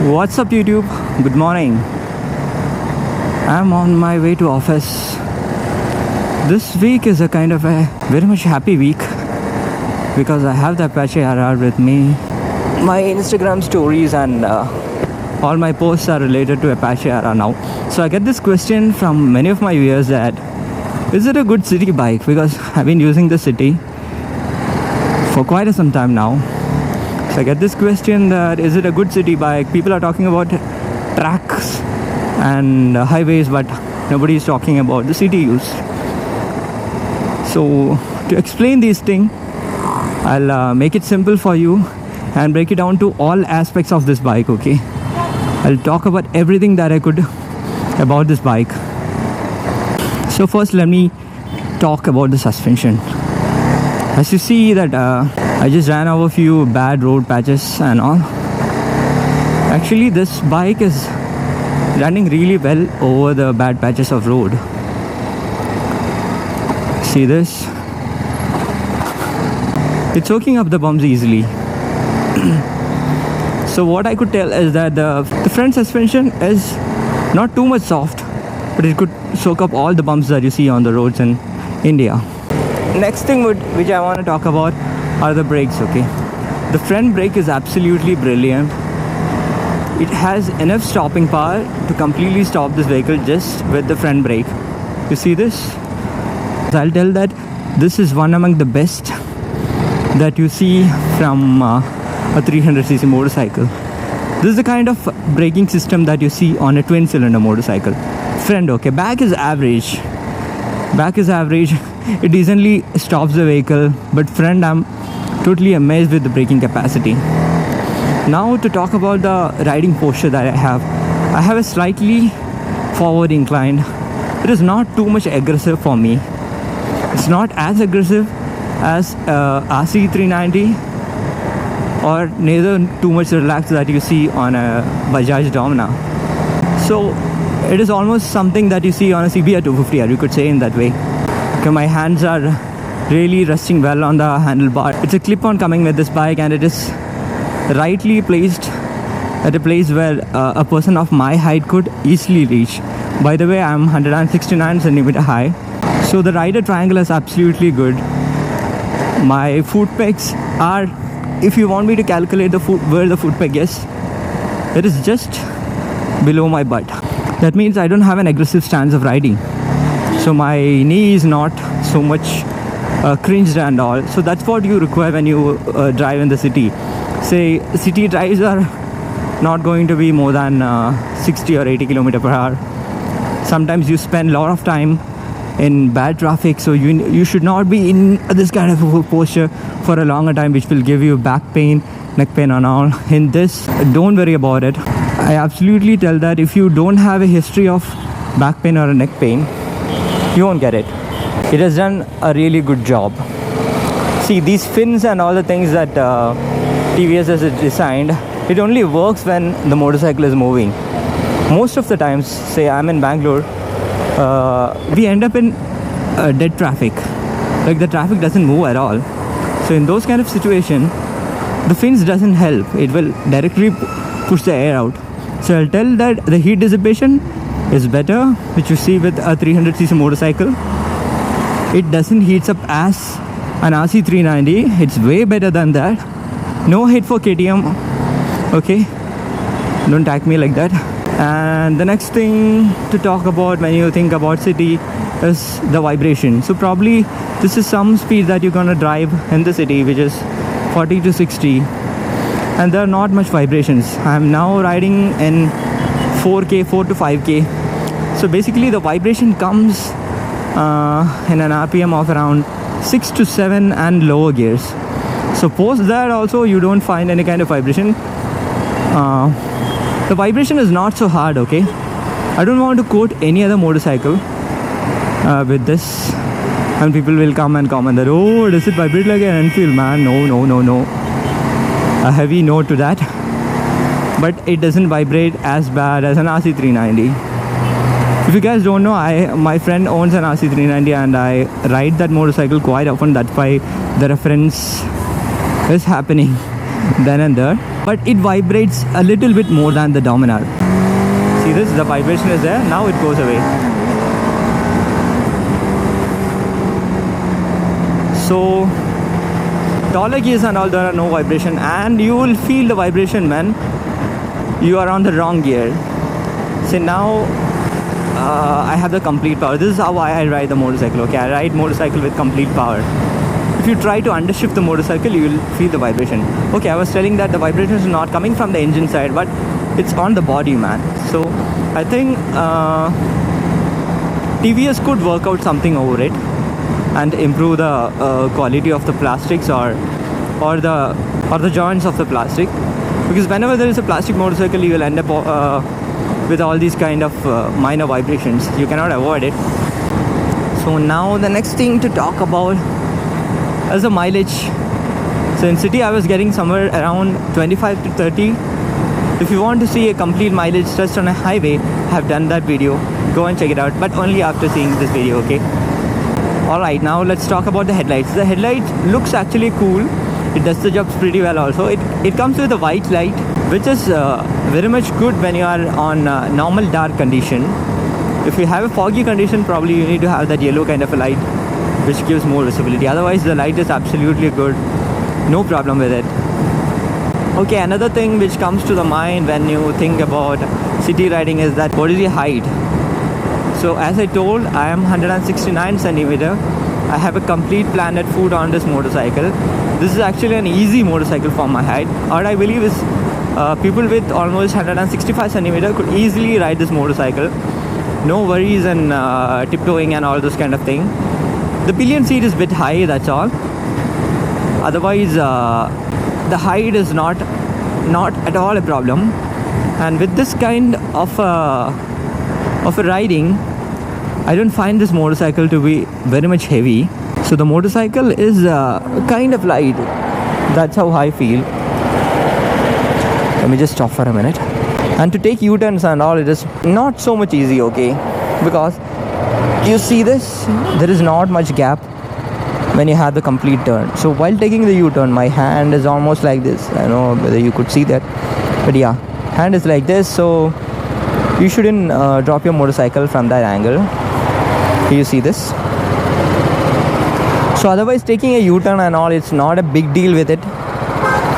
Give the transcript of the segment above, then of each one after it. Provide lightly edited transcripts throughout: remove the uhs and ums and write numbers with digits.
What's up YouTube? Good morning. I'm on my way to office. This week is a kind of a very much happy week because I have the Apache RR with me. My Instagram stories and all my posts are related to Apache RR now. So I get this question from many of my viewers that is it a good city bike? Because I've been using the city for quite some time now. So I get this question that is it a good city bike? People are talking about tracks and highways, but nobody is talking about the city use. So to explain these things, I'll make it simple for you and break it down to all aspects of this bike, okay? I'll talk about everything that I could about this bike. So first let me talk about the suspension. As you see that I just ran over a few bad road patches and all. Actually this bike is running really well over the bad patches of road. See this? It's soaking up the bumps easily. So what I could tell is that the front suspension is not too much soft, but it could soak up all the bumps that you see on the roads in India. Next thing which I want to talk about are the brakes, okay? The front brake is absolutely brilliant. It has enough stopping power to completely stop this vehicle just with the front brake. You see this? So I'll tell that this is one among the best that you see from a 300cc motorcycle. This is the kind of braking system that you see on a twin cylinder motorcycle. Front, okay, back is average. It decently stops the vehicle, but front I'm totally amazed with the braking capacity. Now to talk about the riding posture that I have a slightly forward inclined. It is not too much aggressive for me. It's not as aggressive as RC390 or neither too much relaxed that you see on a Bajaj Domina. So it is almost something that you see on a CBR 250R, you could say in that way. Okay, my hands are really resting well on the handlebar. It's a clip-on coming with this bike and it is rightly placed at a place where a person of my height could easily reach. By the way, I'm 169 centimeter high, so the rider triangle is absolutely good. My foot pegs are, if you want me to calculate the where the foot peg is, it is just below my butt. That means I don't have an aggressive stance of riding, so my knee is not so much cringed and all. So that's what you require when you drive in the city. Say city drives are not going to be more than 60 or 80 km per hour. Sometimes you spend a lot of time in bad traffic, so you should not be in this kind of a posture for a longer time, which will give you back pain, neck pain and all. In this, don't worry about it. I absolutely tell that if you don't have a history of back pain or a neck pain, you won't get it. It has done a really good job. See, these fins and all the things that TVS has designed, it only works when the motorcycle is moving. Most of the times, say I'm in Bangalore, we end up in dead traffic. Like the traffic doesn't move at all. So in those kind of situations, the fins doesn't help. It will directly push the air out. So I'll tell that the heat dissipation is better, which you see with a 300cc motorcycle. It doesn't heat up as an RC390. It's way better than that. No hate for KTM, okay? Don't tag me like that. And the next thing to talk about when you think about city is the vibration. So probably this is some speed that you're gonna drive in the city, which is 40 to 60, and there are not much vibrations. I'm now riding in 4K, 4 to 5K. So basically the vibration comes in an RPM of around 6 to 7 and lower gears. So post that also you don't find any kind of vibration. The vibration is not so hard, okay? I don't want to quote any other motorcycle with this, and people will come and comment that, oh, does it vibrate like an Enfield, man? No. A heavy no to that. But it doesn't vibrate as bad as an RC390. If you guys don't know, my friend owns an RC390 and I ride that motorcycle quite often. That's why the reference is happening. then and there, but it vibrates a little bit more than the Dominar. See this, the vibration is there, now it goes away. So taller gears and all, there are no vibration, and you will feel the vibration when you are on the wrong gear. See now I have the complete power. This is how I ride the motorcycle. Okay, I ride motorcycle with complete power. If you try to undershift the motorcycle, you will feel the vibration. Okay, I was telling that the vibration is not coming from the engine side, but it's on the body, man. So I think TVS could work out something over it and improve the quality of the plastics or the joints of the plastic, because whenever there is a plastic motorcycle, you will end up with all these kind of minor vibrations. You cannot avoid it. So now the next thing to talk about is the mileage. So in city I was getting somewhere around 25 to 30. If you want to see a complete mileage test on a highway, I have done that video. Go and check it out, but only after seeing this video, okay? Alright, now let's talk about the headlights. The headlight looks actually cool. It does the job pretty well also. It comes with a white light, which is very much good when you are on normal dark condition. If you have a foggy condition, probably you need to have that yellow kind of a light, which gives more visibility. Otherwise the light is absolutely good, no problem with it. Okay, another thing which comes to the mind when you think about city riding is that what is your height. So as I told, I am 169 centimeter. I have a complete planted foot on this motorcycle. This is actually an easy motorcycle for my height. What I believe is people with almost 165 centimeter could easily ride this motorcycle. No worries and tiptoeing and all those kind of thing. The pillion seat is a bit high, that's all. Otherwise the height is not at all a problem. And with this kind of a riding, I don't find this motorcycle to be very much heavy. So the motorcycle is kind of light. That's how I feel. Let me just stop for a minute. And to take U-turns and all, it is not so much easy, okay? Because you see this, there is not much gap when you have the complete turn. So while taking the U-turn, my hand is almost like this. I don't know whether you could see that, but yeah, hand is like this. So you shouldn't drop your motorcycle from that angle. You see this? So otherwise taking a U-turn and all, it's not a big deal with it.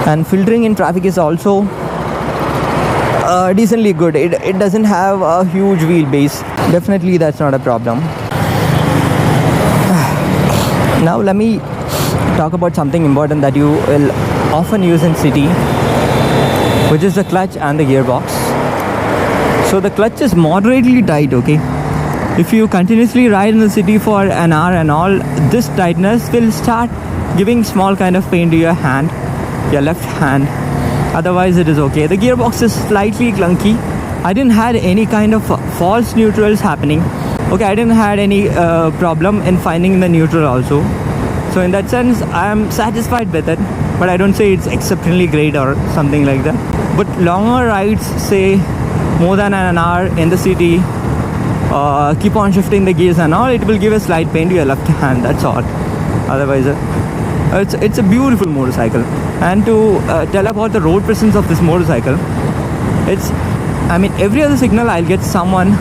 And filtering in traffic is also decently good. It doesn't have a huge wheelbase. Definitely that's not a problem. Now let me talk about something important that you will often use in city, which is the clutch and the gearbox. So the clutch is moderately tight, okay? If you continuously ride in the city for an hour and all, this tightness will start giving small kind of pain to your hand, your left hand. Otherwise it is okay. The gearbox is slightly clunky. I didn't had any kind of false neutrals happening. Okay, I didn't had any problem in finding the neutral also. So in that sense, I am satisfied with it. But I don't say it's exceptionally great or something like that. But longer rides, say more than an hour in the city, keep on shifting the gears and all, it will give a slight pain to your left hand, that's all. Otherwise it's a beautiful motorcycle. And to tell about the road presence of this motorcycle, every other signal I'll get someone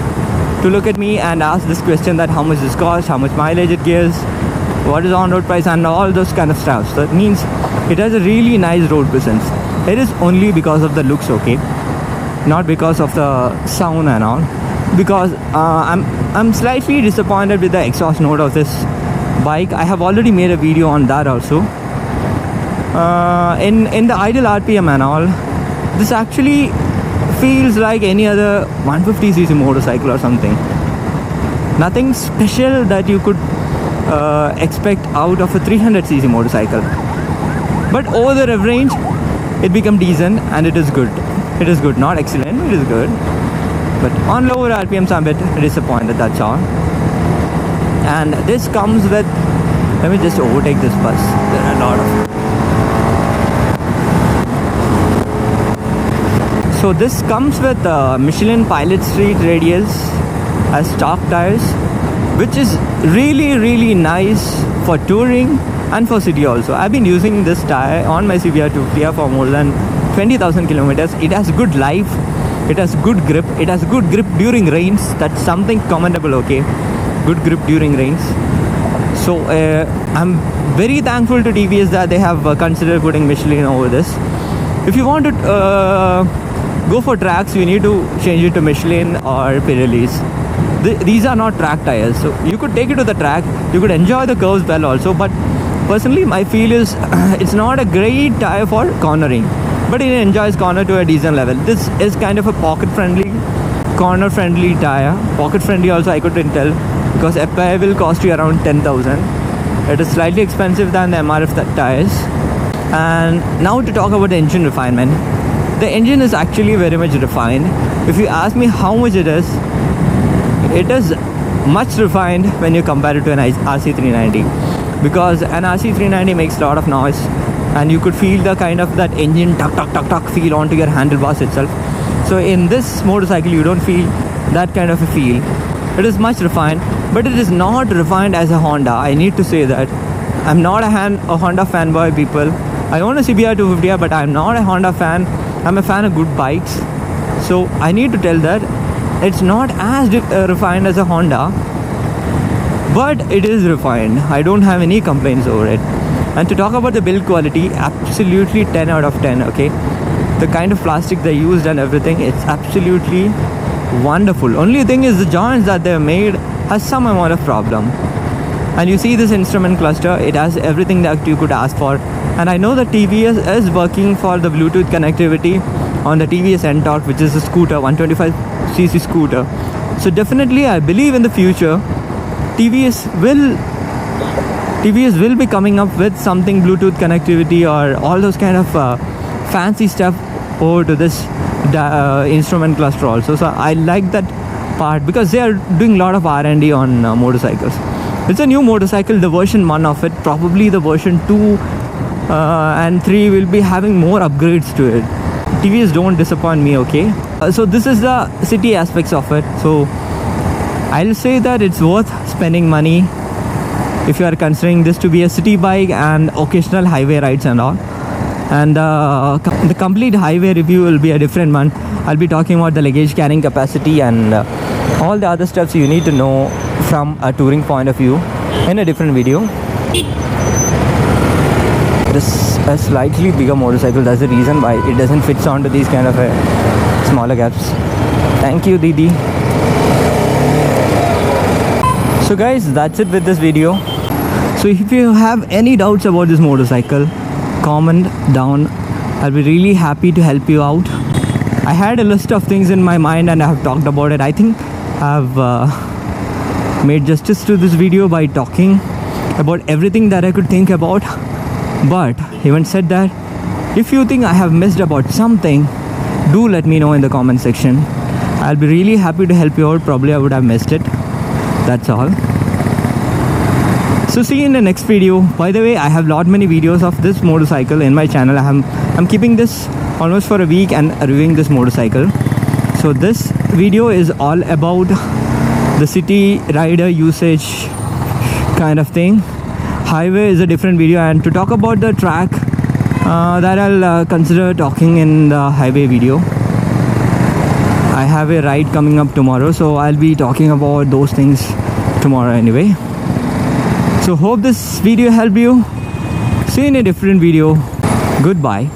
to look at me and ask this question, that how much this costs, how much mileage it gives, what is on-road price, and all those kind of stuff. So that means it has a really nice road presence. It is only because of the looks, okay, not because of the sound and all. Because I'm slightly disappointed with the exhaust note of this bike. I have already made a video on that also. In the idle RPM and all, this actually feels like any other 150cc motorcycle or something. Nothing special that you could expect out of a 300cc motorcycle. But over the rev range, it becomes decent and it is good. It is good, not excellent, it is good. But on lower RPMs, I'm a bit disappointed, that's all. And this comes with, let me just overtake this bus. There are a lot of. So this comes with Michelin Pilot Street radials as stock tires, which is really nice for touring and for city also. I've been using this tire on my CBR 250 for more than 20,000 kilometers. It has good life, it has good grip, it has good grip during rains. That's something commendable, okay? Good grip during rains. So I'm very thankful to TVS that they have considered putting Michelin over this. If you want to go for tracks, you need to change it to Michelin or Pirellis. These are not track tires, so you could take it to the track, you could enjoy the curves well also, but personally my feel is it's not a great tire for cornering, but it enjoys corner to a decent level. This is kind of a pocket friendly, corner friendly tire. Pocket friendly also I couldn't tell, because FI will cost you around 10,000. It is slightly expensive than the MRF tires. And now to talk about the engine refinement. The engine is actually very much refined. If you ask me how much it is much refined when you compare it to an RC390, because an RC390 makes a lot of noise and you could feel the kind of that engine tuck tuck tuck tuck feel onto your handlebars itself. So in this motorcycle you don't feel that kind of a feel. It is much refined, but it is not refined as a Honda. I need to say that. I'm not a Honda fanboy, people. I own a CBR 250, but I'm not a Honda fan. I'm a fan of good bikes. So I need to tell that it's not as refined as a Honda, but it is refined. I don't have any complaints over it. And to talk about the build quality, absolutely 10 out of 10, okay? The kind of plastic they used and everything, it's absolutely wonderful. Only thing is the joints that they've made has some amount of problem. And you see this instrument cluster, it has everything that you could ask for. And I know that TVS is working for the Bluetooth connectivity on the TVS N-Torque, which is a scooter, 125cc scooter. So definitely I believe in the future TVS will be coming up with something Bluetooth connectivity or all those kind of fancy stuff over to this instrument cluster also. So I like that part, because they are doing a lot of R&D on motorcycles. It's a new motorcycle, the version 1 of it. Probably the version 2 and 3 will be having more upgrades to it. TVS don't disappoint me, okay? So this is the city aspects of it. So I'll say that it's worth spending money if you are considering this to be a city bike and occasional highway rides and all. And the complete highway review will be a different one. I'll be talking about the luggage carrying capacity and all the other steps you need to know from a touring point of view in a different video. This is a slightly bigger motorcycle. That's the reason why it doesn't fit onto these kind of smaller gaps. Thank you, Didi. So guys, that's it with this video. So if you have any doubts about this motorcycle, comment down. I'll be really happy to help you out. I had a list of things in my mind and I have talked about it. I think I've made justice to this video by talking about everything that I could think about. But even said that, if you think I have missed about something, do let me know in the comment section. I'll be really happy to help you out. Probably I would have missed it. That's all. So see you in the next video. By the way, I have lot many videos of this motorcycle in my channel. I'm keeping this almost for a week and reviewing this motorcycle. So this video is all about the city rider usage kind of thing. Highway is a different video, and to talk about the track, that I'll consider talking in the highway video. I have a ride coming up tomorrow, so I'll be talking about those things tomorrow anyway. So hope this video helped you. See you in a different video. Goodbye.